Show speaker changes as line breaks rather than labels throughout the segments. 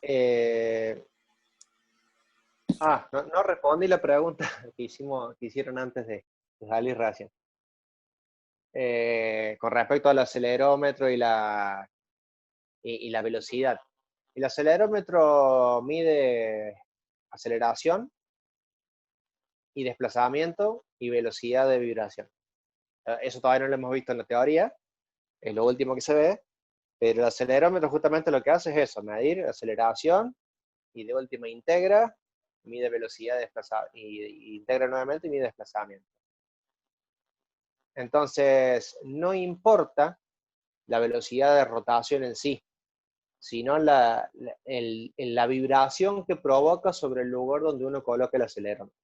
Eh, no respondí la pregunta que hicieron antes de salir recién. Con respecto al acelerómetro y la velocidad. El acelerómetro mide aceleración y desplazamiento y velocidad de vibración. Eso todavía no lo hemos visto en la teoría, es lo último que se ve, pero el acelerómetro justamente lo que hace es eso, medir aceleración y de última integra, mide velocidad de desplazamiento, y integra nuevamente y mide desplazamiento. Entonces, no importa la velocidad de rotación en sí, sino la vibración que provoca sobre el lugar donde uno coloca el acelerómetro.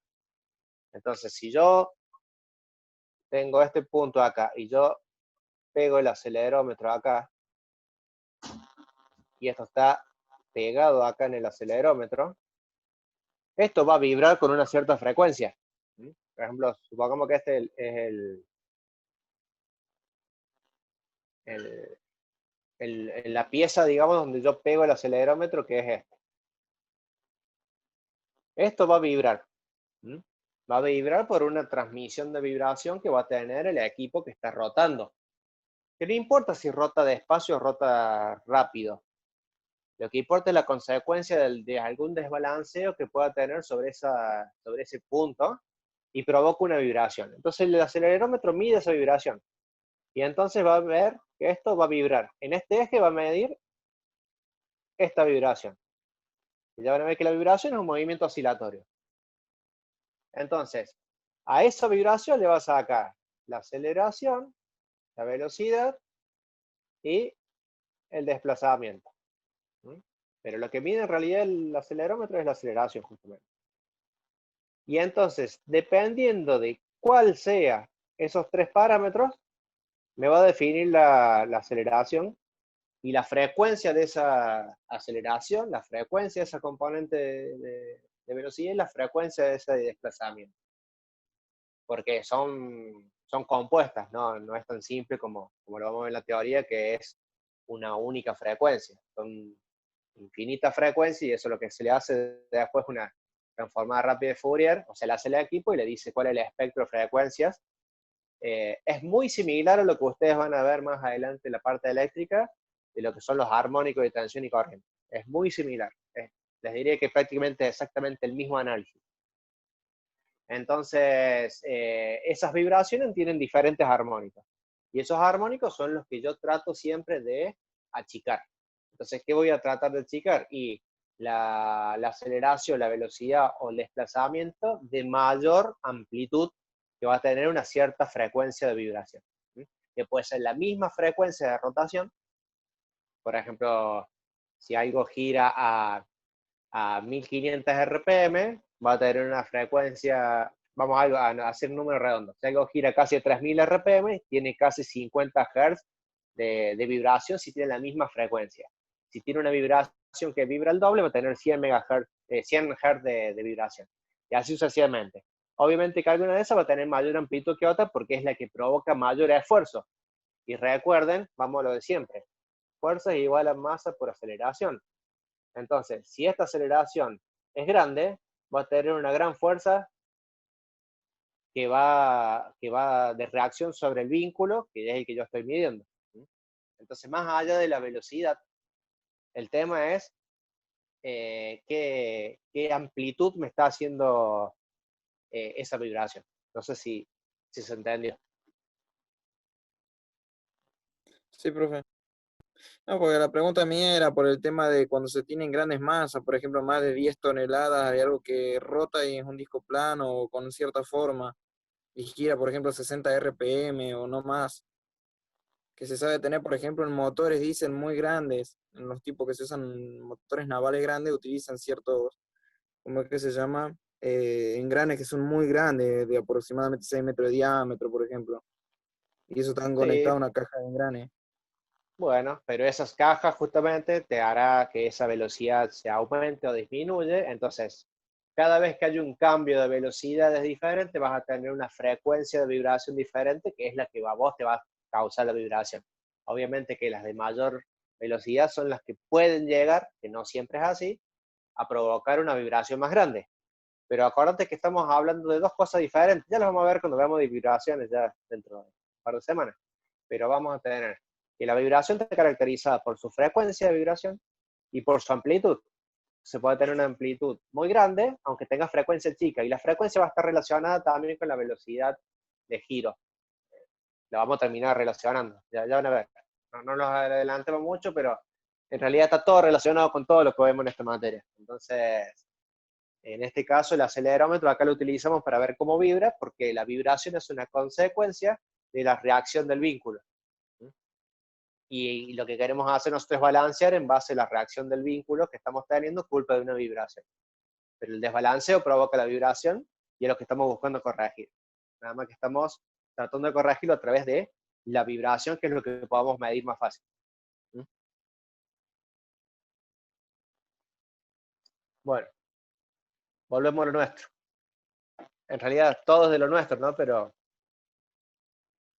Entonces, si yo tengo este punto acá y yo pego el acelerómetro acá, y esto está pegado acá en el acelerómetro, esto va a vibrar con una cierta frecuencia. Por ejemplo, supongamos que este es la pieza, digamos, donde yo pego el acelerómetro, que es este. Esto va a vibrar. Va a vibrar por una transmisión de vibración que va a tener el equipo que está rotando. Que no importa si rota despacio o rota rápido. Lo que importa es la consecuencia de algún desbalanceo que pueda tener sobre ese punto y provoca una vibración. Entonces el acelerómetro mide esa vibración y entonces va a ver que esto va a vibrar. En este eje va a medir esta vibración. Y ya van a ver que la vibración es un movimiento oscilatorio. Entonces, a esa vibración le va a sacar la aceleración, la velocidad y el desplazamiento. Pero lo que mide en realidad el acelerómetro es la aceleración, justamente. Y entonces, dependiendo de cuál sea esos tres parámetros, me va a definir la aceleración y la frecuencia de esa aceleración, la frecuencia de esa componente de velocidad y la frecuencia de ese desplazamiento. Porque son compuestas, ¿no? No es tan simple como lo vamos a ver en la teoría, que es una única frecuencia. Son infinitas frecuencias y eso lo que se le hace después una transformada rápida de Fourier, o se le hace al equipo y le dice cuál es el espectro de frecuencias. Es muy similar a lo que ustedes van a ver más adelante en la parte eléctrica, de lo que son los armónicos de tensión y corriente. Es muy similar. Les diría que prácticamente exactamente el mismo análisis. Entonces, esas vibraciones tienen diferentes armónicos. Y esos armónicos son los que yo trato siempre de achicar. Entonces, ¿qué voy a tratar de achicar? Y la aceleración, la velocidad o el desplazamiento de mayor amplitud que va a tener una cierta frecuencia de vibración. Que puede ser la misma frecuencia de rotación. Por ejemplo, si algo gira a 1500 RPM, va a tener una frecuencia, vamos a hacer un número redondo. Si algo gira casi a 3000 RPM, tiene casi 50 Hz de vibración si tiene la misma frecuencia. Si tiene una vibración que vibra el doble, va a tener 100 MHz, 100 Hz de vibración. Y así sucesivamente. Obviamente que alguna de esas va a tener mayor amplitud que otra porque es la que provoca mayor esfuerzo. Y recuerden, vamos a lo de siempre, fuerza es igual a masa por aceleración. Entonces, si esta aceleración es grande, va a tener una gran fuerza que va de reacción sobre el vínculo, que es el que yo estoy midiendo. Entonces, más allá de la velocidad, el tema es qué amplitud me está haciendo esa vibración. No sé si se entendió.
Sí, profe. No, porque la pregunta mía era por el tema de cuando se tienen grandes masas, por ejemplo, más de 10 toneladas, hay algo que rota y es un disco plano o con cierta forma y gira, por ejemplo, 60 RPM o no más, que se sabe tener, por ejemplo, en motores diésel muy grandes, en los tipos que se usan motores navales grandes, utilizan ciertos, ¿cómo es que se llama? Engranes que son muy grandes, de aproximadamente 6 metros de diámetro, por ejemplo, y eso están conectados
Sí,
a una caja de engranes.
bueno, pero esas cajas justamente te hará que esa velocidad se aumente o disminuye. Entonces, cada vez que hay un cambio de velocidades diferente, vas a tener una frecuencia de vibración diferente, que es la que a vos te va a causar la vibración. Obviamente que las de mayor velocidad son las que pueden llegar, que no siempre es así, a provocar una vibración más grande. Pero acuérdate que estamos hablando de dos cosas diferentes. Ya lo vamos a ver cuando veamos de vibraciones ya dentro de un par de semanas. Pero vamos a tener que la vibración está caracterizada por su frecuencia de vibración y por su amplitud. Se puede tener una amplitud muy grande, aunque tenga frecuencia chica. Y la frecuencia va a estar relacionada también con la velocidad de giro. La vamos a terminar relacionando. Ya van a ver. No nos adelantemos mucho, pero en realidad está todo relacionado con todo lo que vemos en esta materia. Entonces, en este caso, el acelerómetro acá lo utilizamos para ver cómo vibra, porque la vibración es una consecuencia de la reacción del vínculo. Y lo que queremos hacer nosotros es balancear en base a la reacción del vínculo que estamos teniendo culpa de una vibración. Pero el desbalanceo provoca la vibración y es lo que estamos buscando corregir. Nada más que estamos tratando de corregirlo a través de la vibración, que es lo que podamos medir más fácil. Bueno, volvemos a lo nuestro. En realidad todo es de lo nuestro, ¿no? Pero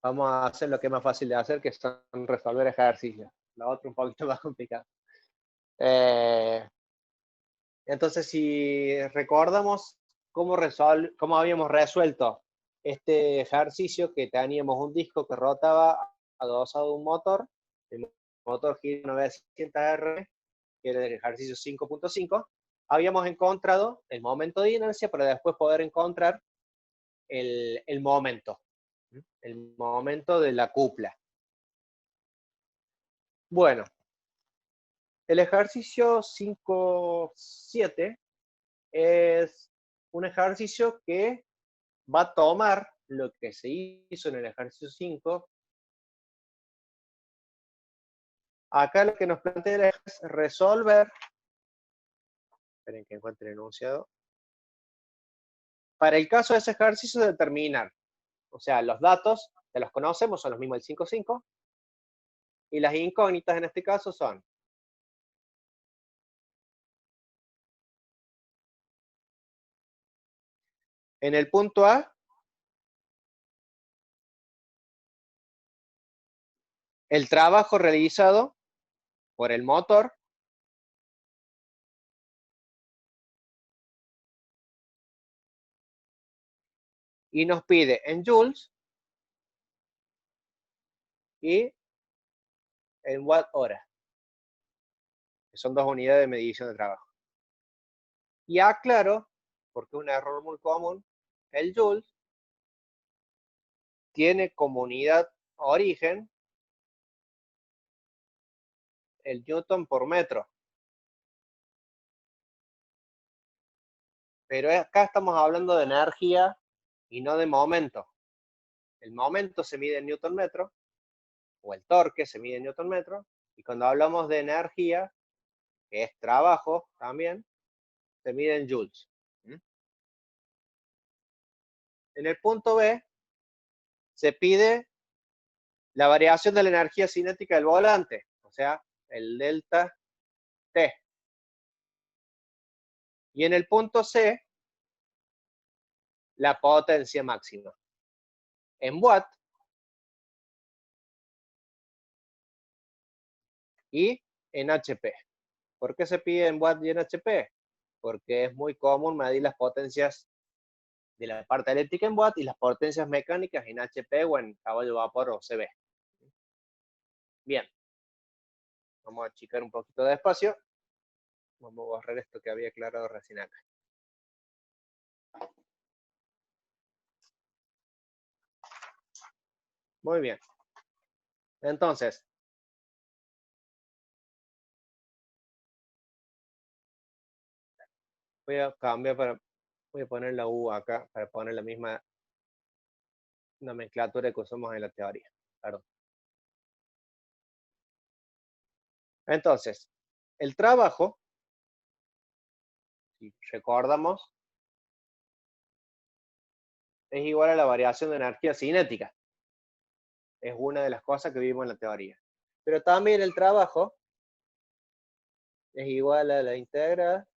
vamos a hacer lo que es más fácil de hacer, que son resolver ejercicios. Lo otro un poquito más complicado. Entonces, si recordamos cómo habíamos resuelto este ejercicio, que teníamos un disco que rotaba adosado a un motor, el motor gira 900 R, que era el ejercicio 5.5, habíamos encontrado el momento de inercia para después poder encontrar el momento de la cupla. Bueno, el ejercicio 5.7 es un ejercicio que va a tomar lo que se hizo en el ejercicio 5. Acá lo que nos plantea es resolver, esperen que encuentre el enunciado, para el caso de ese ejercicio determinar, o sea, los datos, que los conocemos, son los mismos del 5.5, y las incógnitas en este caso son en el punto A, el trabajo realizado por el motor y nos pide en joules y en watt hora, que son dos unidades de medición de trabajo. Y aclaro, porque es un error muy común, el joule tiene como unidad origen el newton por metro. Pero acá estamos hablando de energía y no de momento. El momento se mide en newton metro, o el torque se mide en newton metro, y cuando hablamos de energía, que es trabajo también, se mide en joules. En el punto B se pide la variación de la energía cinética del volante, o sea, el delta T. Y en el punto C, la potencia máxima. En watt y en HP. ¿Por qué se pide en watt y en HP? Porque es muy común medir las potencias de la parte eléctrica en watt y las potencias mecánicas en HP o en caballo vapor o CB. Bien, vamos a achicar un poquito de espacio. Vamos a borrar esto que había aclarado recién acá. Muy bien. Entonces, voy a cambiar voy a poner la U acá para poner la misma nomenclatura que usamos en la teoría. Perdón. Entonces, el trabajo, si recordamos, es igual a la variación de energía cinética. Es una de las cosas que vimos en la teoría. Pero también el trabajo es igual a la integral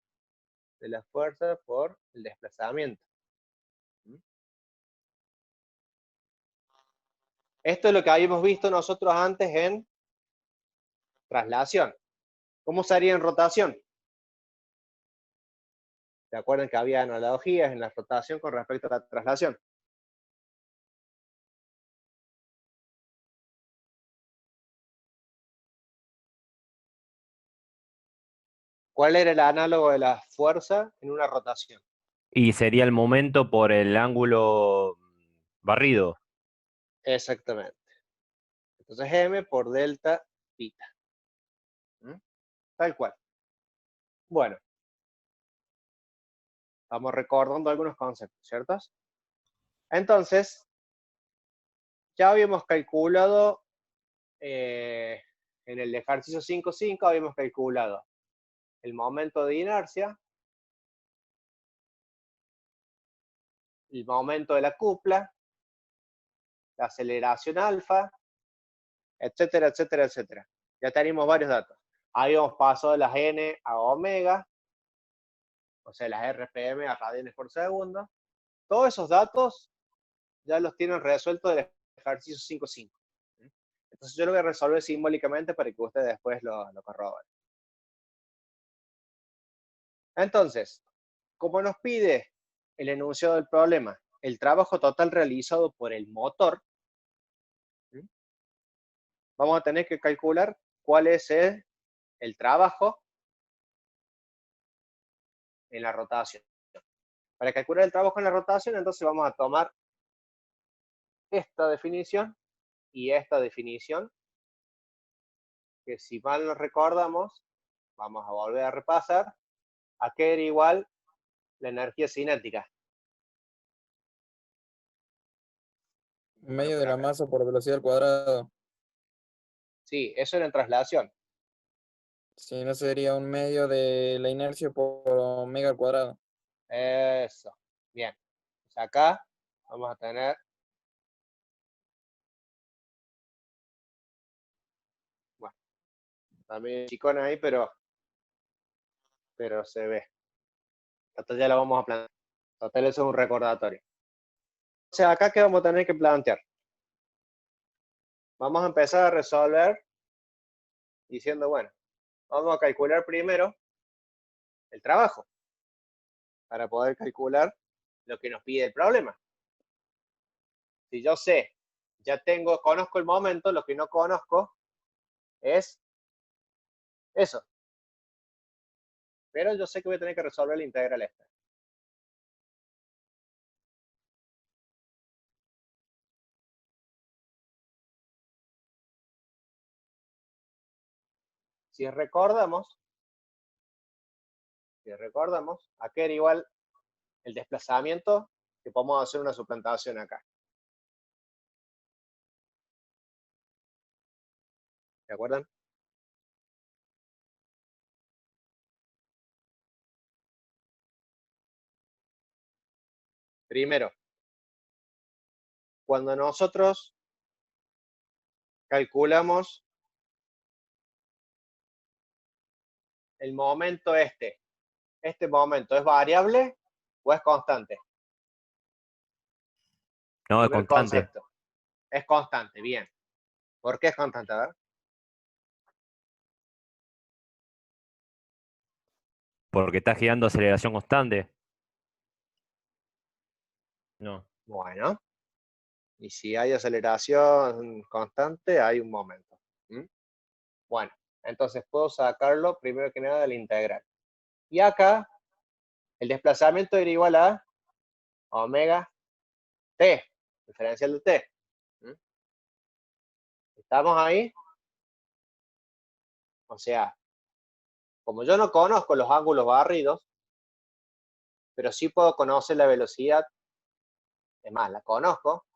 de la fuerza por el desplazamiento. Esto es lo que habíamos visto nosotros antes en traslación. ¿Cómo sería en rotación? ¿Se acuerdan que había analogías en la rotación con respecto a la traslación? ¿Cuál era el análogo de la fuerza en una rotación?
Y sería el momento por el ángulo barrido.
Exactamente. Entonces M por delta theta. ¿Mm? Tal cual. Bueno, vamos recordando algunos conceptos, ¿cierto? Entonces, ya habíamos calculado en el ejercicio 5.5, habíamos calculado el momento de inercia, el momento de la cupla, la aceleración alfa, etcétera, etcétera, etcétera. Ya tenemos varios datos. Habíamos pasado de las n a omega, o sea, las RPM a radianes por segundo. Todos esos datos ya los tienen resueltos del ejercicio 5.5. Entonces yo lo voy a resolver simbólicamente para que ustedes después lo corroboren. Entonces, como nos pide el enunciado del problema, el trabajo total realizado por el motor, vamos a tener que calcular cuál es el trabajo en la rotación. Para calcular el trabajo en la rotación, entonces vamos a tomar esta definición y esta definición, que si mal nos recordamos, vamos a volver a repasar, a que era igual la energía cinética.
Medio de la masa por velocidad al cuadrado.
Sí, eso era en traslación.
Si no sería un medio de la inercia por omega al cuadrado.
Eso. Bien. Pues acá vamos a tener. Bueno, también chicona ahí, pero se ve. Esto ya lo vamos a plantear. Total, eso es un recordatorio. O sea, acá que vamos a tener que plantear. Vamos a empezar a resolver diciendo, bueno, vamos a calcular primero el trabajo para poder calcular lo que nos pide el problema. Si yo sé, conozco el momento, lo que no conozco es eso. Pero yo sé que voy a tener que resolver la integral esta. Si recordamos, acá era igual el desplazamiento, que podemos hacer una suplantación acá. ¿De acuerdo? Primero, cuando nosotros calculamos el momento este momento, ¿es variable o es constante?
No, es
Primer
constante.
concepto. Es constante, bien. ¿Por qué es constante? A ver.
Porque está girando a aceleración constante. No.
Bueno, y si hay aceleración constante, hay un momento. ¿Mm? Bueno, entonces puedo sacarlo primero que nada de la integral. Y acá, el desplazamiento era igual a omega t, diferencial de t. ¿Mm? ¿Estamos ahí? O sea, como yo no conozco los ángulos barridos, pero sí puedo conocer la velocidad, es más, la conozco,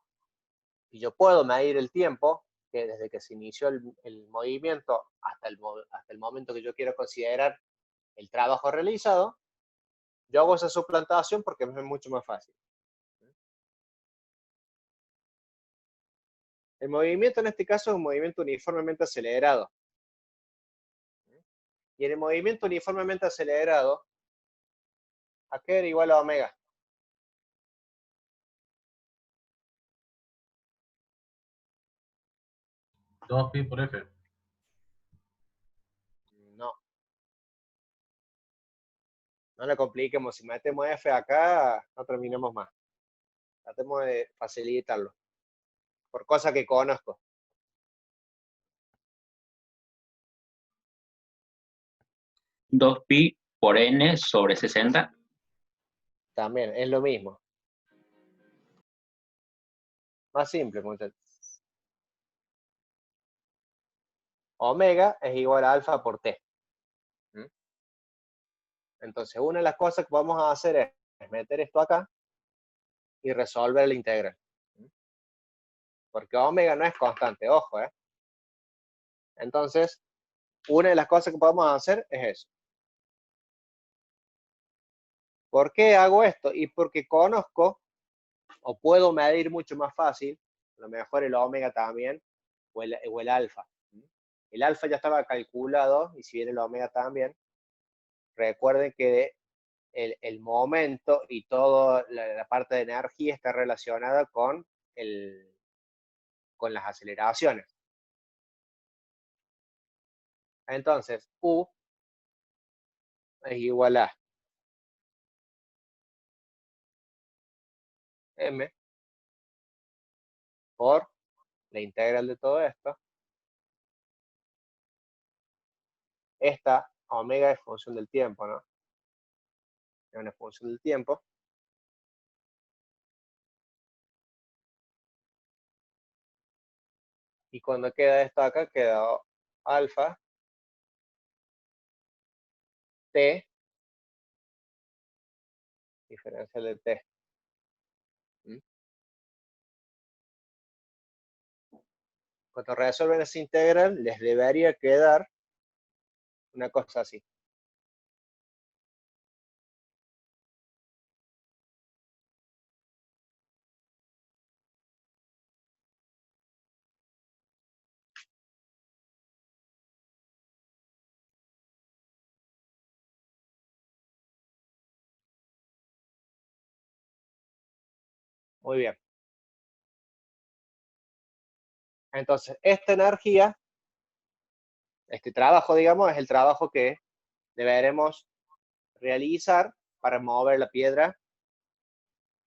y yo puedo medir el tiempo, que desde que se inició el movimiento hasta el momento que yo quiero considerar el trabajo realizado, yo hago esa suplantación porque es mucho más fácil. El movimiento en este caso es un movimiento uniformemente acelerado. Y en el movimiento uniformemente acelerado, ¿a qué era igual a omega?
2pi por F.
No la compliquemos, si metemos F acá, no terminemos más. Tratemos de facilitarlo. Por cosas que conozco.
Dos pi por n sobre 60.
También es lo mismo. Más simple, muchachos. Omega es igual a alfa por t. ¿Mm? Entonces, una de las cosas que vamos a hacer es meter esto acá y resolver la integral. ¿Mm? Porque omega no es constante, ojo, ¿eh? Entonces, una de las cosas que podemos hacer es eso. ¿Por qué hago esto? Y porque conozco o puedo medir mucho más fácil, a lo mejor el omega también, o el alfa. El alfa ya estaba calculado, y si bien el omega también, recuerden que el momento y toda la parte de energía está relacionada con las aceleraciones. Entonces, U es igual a M por la integral de todo esto. Esta omega es función del tiempo, ¿no? Es una función del tiempo. Y cuando queda esto acá, queda alfa t diferencial de t. ¿Mm? Cuando resuelven esa integral, les debería quedar una cosa así. Muy bien. Entonces, esta energía, este trabajo, digamos, es el trabajo que deberemos realizar para mover la piedra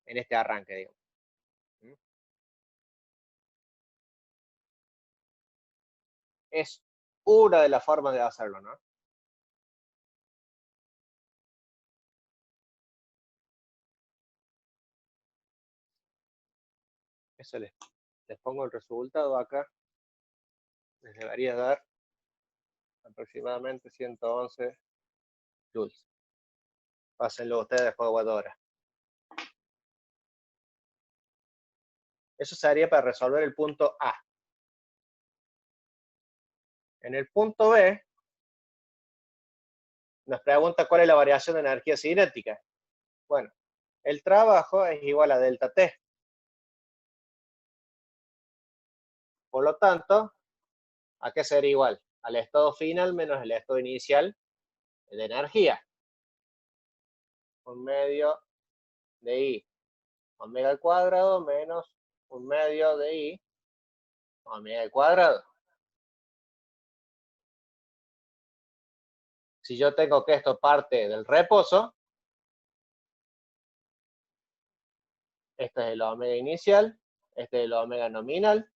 en este arranque, digamos. ¿Mm? Es una de las formas de hacerlo, ¿no? Eso les pongo el resultado acá. Les debería dar aproximadamente 111 joules. Pásenlo ustedes después de guardadora. Eso sería para resolver el punto A. En el punto B, nos pregunta cuál es la variación de energía cinética. Bueno, el trabajo es igual a delta T. Por lo tanto, ¿a qué sería igual? Al estado final menos el estado inicial de energía. 1/2 de I omega al cuadrado menos 1/2 de I omega al cuadrado. Si yo tengo que esto parte del reposo, este es el omega inicial, este es el omega nominal.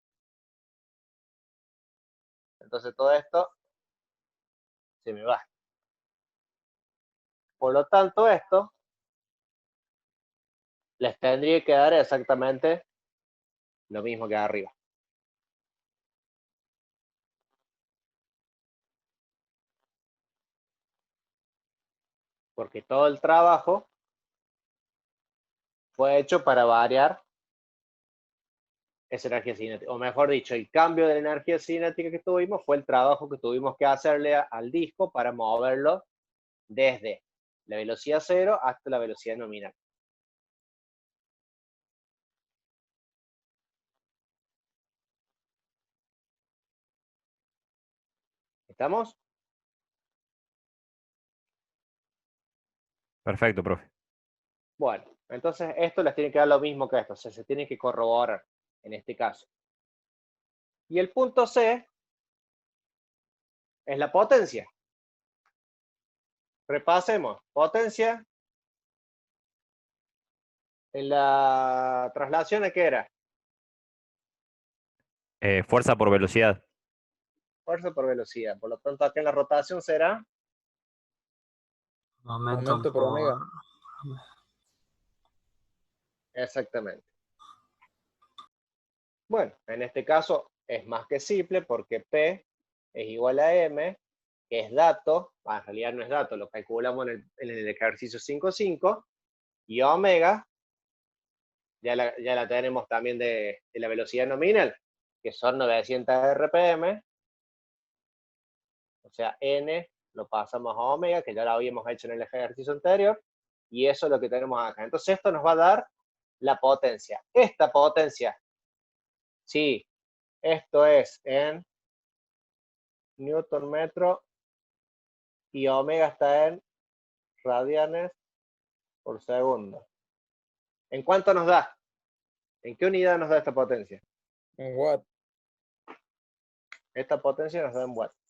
Entonces todo esto se me va. Por lo tanto, esto les tendría que dar exactamente lo mismo que arriba. Porque todo el trabajo fue hecho para variar esa energía cinética. O mejor dicho, el cambio de la energía cinética que tuvimos fue el trabajo que tuvimos que hacerle al disco para moverlo desde la velocidad cero hasta la velocidad nominal. ¿Estamos?
Perfecto, profe.
Bueno, entonces esto les tiene que dar lo mismo que esto, o sea, se tiene que corroborar en este caso. Y el punto C es la potencia. Repasemos. Potencia En la traslación, ¿qué era?
Fuerza por velocidad.
Fuerza por velocidad. Por lo tanto, acá en la rotación será
Momento por omega.
exactamente. Bueno, en este caso es más que simple porque P es igual a M, que es dato, en realidad no es dato, lo calculamos en el ejercicio 5.5, y omega, ya la tenemos también de la velocidad nominal, que son 900 RPM, o sea, N lo pasamos a omega, que ya lo habíamos hecho en el ejercicio anterior, y eso es lo que tenemos acá. Entonces esto nos va a dar la potencia. Esta potencia, sí, esto es en Newton metro y omega está en radianes por segundo. ¿En cuánto nos da? ¿En qué unidad nos da esta potencia?
En watt.
Esta potencia nos da en watts.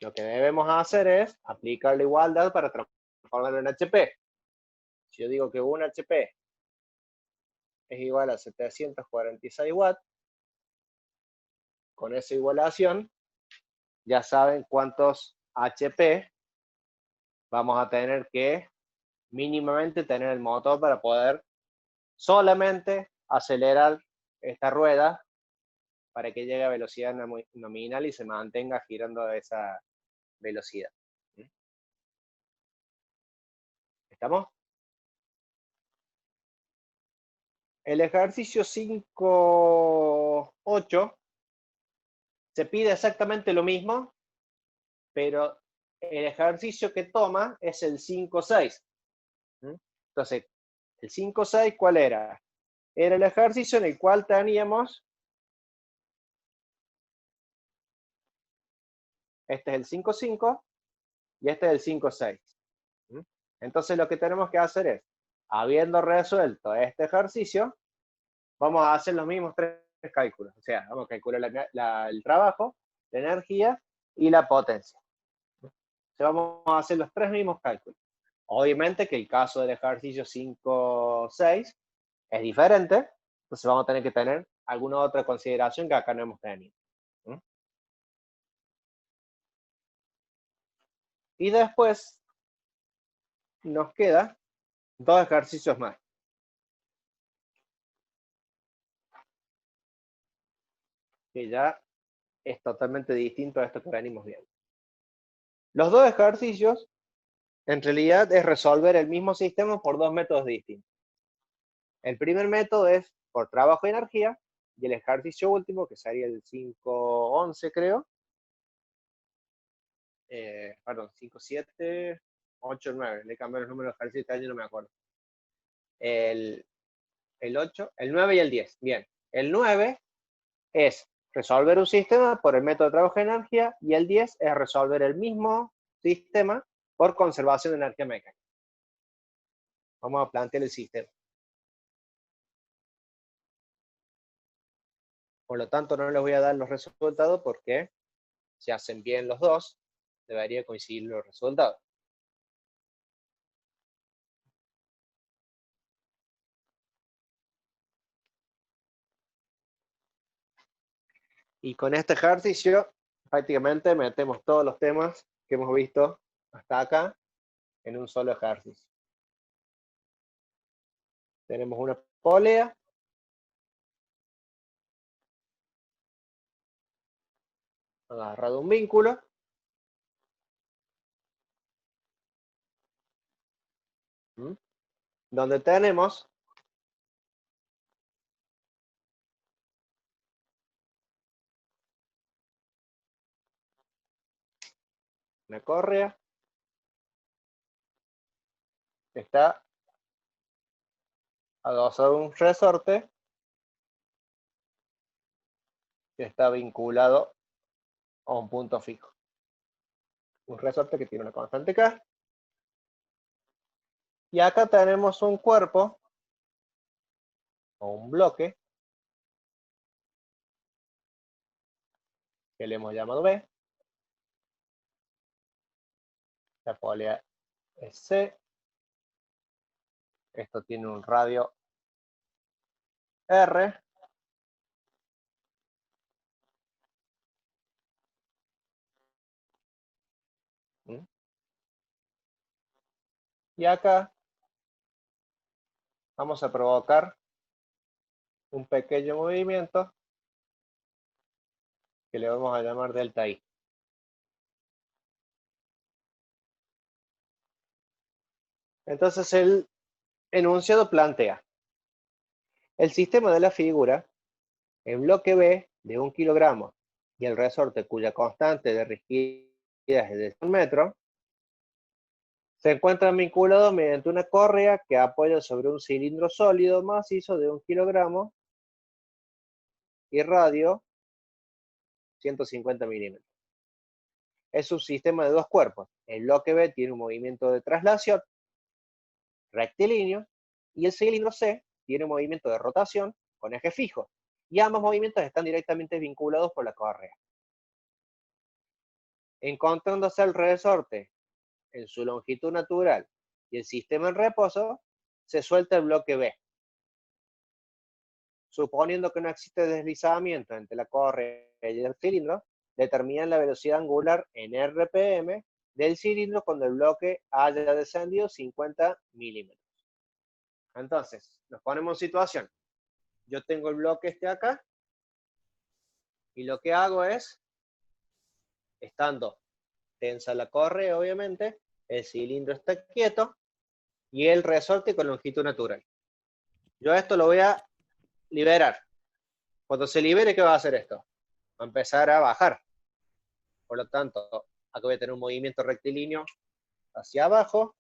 Lo que debemos hacer es aplicar la igualdad para transformarlo en HP. Si yo digo que 1 HP es igual a 746 watts, con esa igualación ya saben cuántos HP vamos a tener que mínimamente tener el motor para poder solamente acelerar esta rueda para que llegue a velocidad nominal y se mantenga girando a esa velocidad. ¿Estamos? El ejercicio 5.8 se pide exactamente lo mismo, pero el ejercicio que toma es el 5.6. Entonces, el 5.6, ¿cuál era? Era el ejercicio en el cual teníamos, este es el 5.5 y este es el 5.6. Entonces lo que tenemos que hacer es, habiendo resuelto este ejercicio, vamos a hacer los mismos tres cálculos. O sea, vamos a calcular el trabajo, la energía y la potencia. Entonces vamos a hacer los tres mismos cálculos. Obviamente que el caso del ejercicio 5.6 es diferente, entonces vamos a tener que tener alguna otra consideración que acá no hemos tenido. Y después nos quedan dos ejercicios más. Que ya es totalmente distinto a esto que venimos viendo. Los dos ejercicios, en realidad, es resolver el mismo sistema por dos métodos distintos. El primer método es por trabajo y energía, y el ejercicio último, que sería el 5.11, creo. Perdón, 5.7, 8, 9. Le cambié los números de ejercicio este año, no me acuerdo. El 8, el 9 y el 10. Bien. El 9 es resolver un sistema por el método de trabajo y energía, y el 10 es resolver el mismo sistema por conservación de energía mecánica. Vamos a plantear el sistema. Por lo tanto, no les voy a dar los resultados porque si hacen bien los dos, debería coincidir los resultados. Y con este ejercicio, prácticamente metemos todos los temas que hemos visto hasta acá en un solo ejercicio. Tenemos una polea. Agarrado un vínculo. Donde tenemos una correa que está adosado a un resorte que está vinculado a un punto fijo. Un resorte que tiene una constante K. Y acá tenemos un cuerpo o un bloque que le hemos llamado B. La polea es C. Esto tiene un radio R. Y acá vamos a provocar un pequeño movimiento que le vamos a llamar delta I. Entonces el enunciado plantea: el sistema de la figura, el bloque B de 1 kilogramo y el resorte cuya constante de rigidez es de 1 metro, se encuentran vinculados mediante una correa que apoya sobre un cilindro sólido macizo de 1 kilogramo y radio 150 milímetros. Es un sistema de dos cuerpos. El bloque B tiene un movimiento de traslación rectilíneo y el cilindro C tiene un movimiento de rotación con eje fijo. Y ambos movimientos están directamente vinculados por la correa. Encontrándose el resorte en su longitud natural y el sistema en reposo, se suelta el bloque B. Suponiendo que no existe deslizamiento entre la correa y el cilindro, determinan la velocidad angular en RPM del cilindro cuando el bloque haya descendido 50 milímetros. Entonces, nos ponemos en situación. Yo tengo el bloque este acá, y lo que hago es, estando tensa la correa, obviamente, el cilindro está quieto, y el resorte con longitud natural. Yo esto lo voy a liberar. Cuando se libere, ¿qué va a hacer esto? Va a empezar a bajar. Por lo tanto, acá voy a tener un movimiento rectilíneo hacia abajo.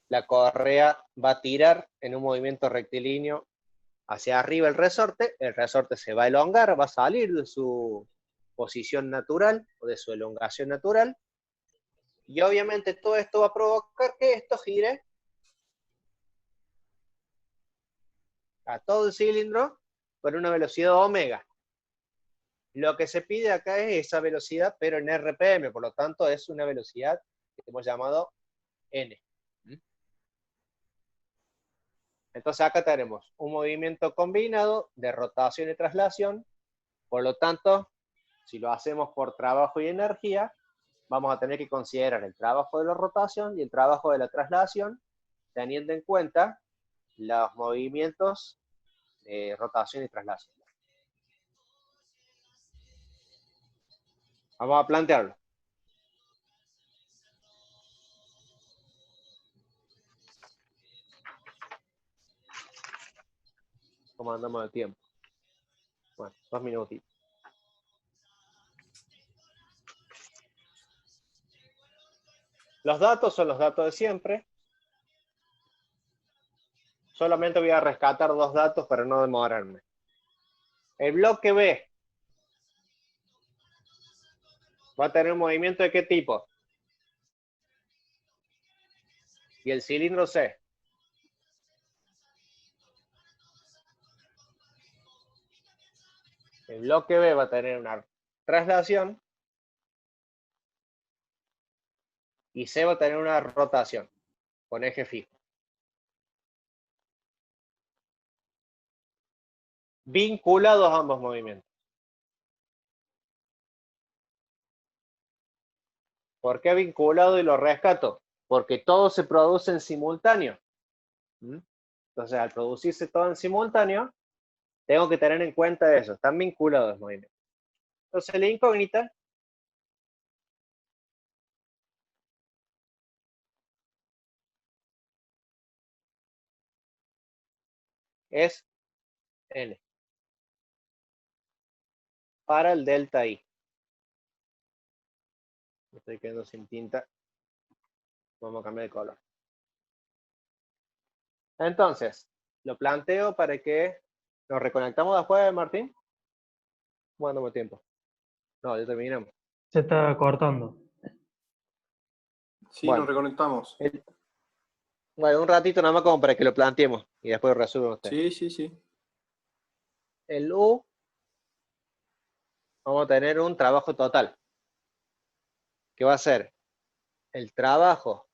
La correa va a tirar en un movimiento rectilíneo hacia arriba el resorte se va a elongar, va a salir de su posición natural o de su elongación natural, y obviamente todo esto va a provocar que esto gire a todo el cilindro con una velocidad omega. Lo que se pide acá es esa velocidad, pero en RPM, por lo tanto es una velocidad que hemos llamado N. Entonces acá tenemos un movimiento combinado de rotación y traslación. Por lo tanto, si lo hacemos por trabajo y energía, vamos a tener que considerar el trabajo de la rotación y el trabajo de la traslación, teniendo en cuenta los movimientos de rotación y traslación. Vamos a plantearlo. ¿Cómo andamos de tiempo? Bueno, 2 minutitos. Los datos son los datos de siempre. Solamente voy a rescatar 2 datos para no demorarme. El bloque B va a tener un movimiento ¿de qué tipo? Y el cilindro C. El bloque B va a tener una traslación y C va a tener una rotación con eje fijo. Vinculados ambos movimientos. ¿Por qué vinculado y lo rescato? Porque todo se produce en simultáneo. Entonces, al producirse todo en simultáneo, tengo que tener en cuenta eso. Están vinculados los movimientos. Entonces, la incógnita es N para el delta I. Me estoy quedando sin tinta. Vamos a cambiar de color. Entonces, lo planteo para que nos reconectamos después, Martín. Bueno, no tiempo. No, ya terminamos.
Se está cortando.
Sí,
Bueno.
nos reconectamos.
Bueno, un ratito nada más como para que lo planteemos y después lo resuelven ustedes.
Sí.
El U, vamos a tener un trabajo total, que va a ser el trabajo